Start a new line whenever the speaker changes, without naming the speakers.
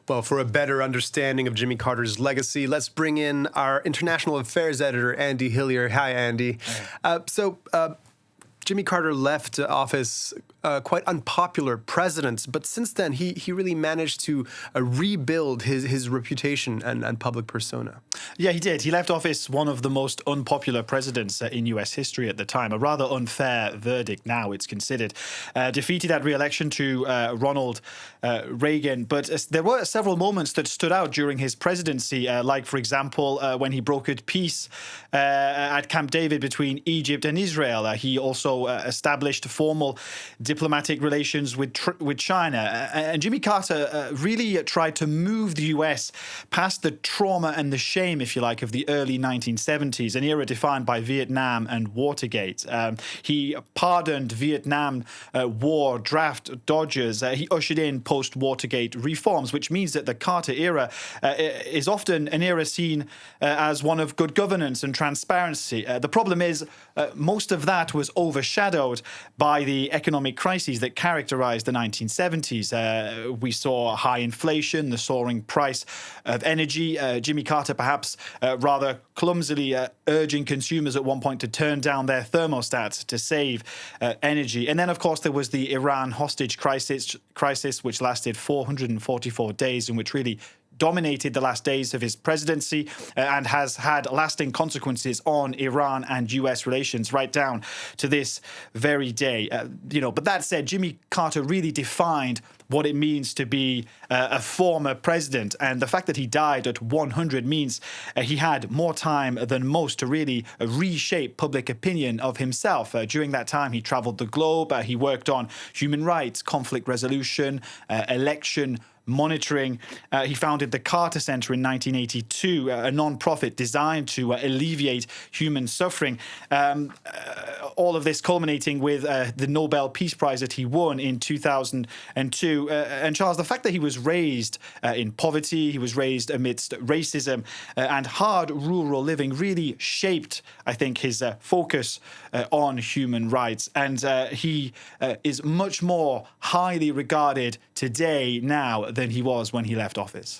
Well, for a better understanding of Jimmy Carter's legacy, let's bring in our international affairs editor, Andy Hilliar. Hi, Andy. Jimmy Carter left office quite unpopular president, but since then he really managed to rebuild his reputation and public persona.
Yeah, he did. He left office one of the most unpopular presidents in U.S. history at the time. A rather unfair verdict now, it's considered. Defeated at re-election to Ronald Reagan. But there were several moments that stood out during his presidency, like, for example, when he brokered peace at Camp David between Egypt and Israel. He also established formal diplomatic relations with China. And Jimmy Carter really tried to move the U.S. past the trauma and the shame, if you like, of the early 1970s, an era defined by Vietnam and Watergate. He pardoned Vietnam War draft dodgers. He ushered in post-Watergate reforms, which means that the Carter era is often an era seen as one of good governance and transparency. The problem is most of that was overshadowed by the economic crises that characterized the 1970s. We saw high inflation, the soaring price of energy. Jimmy Carter perhaps rather clumsily urging consumers at one point to turn down their thermostats to save energy. And then, of course, there was the Iran hostage crisis, which lasted 444 days and which really dominated the last days of his presidency and has had lasting consequences on Iran and U.S. relations right down to this very day. But that said, Jimmy Carter really defined what it means to be a former president. And the fact that he died at 100 means he had more time than most to really reshape public opinion of himself. During that time, he traveled the globe. He worked on human rights, conflict resolution, election monitoring. He founded the Carter Center in 1982, a non-profit designed to alleviate human suffering. All of this culminating with the Nobel Peace Prize that he won in 2002. And Charles, the fact that he was raised in poverty, he was raised amidst racism and hard rural living really shaped, I think, his focus on human rights. And he is much more highly regarded today now than he was when he left office.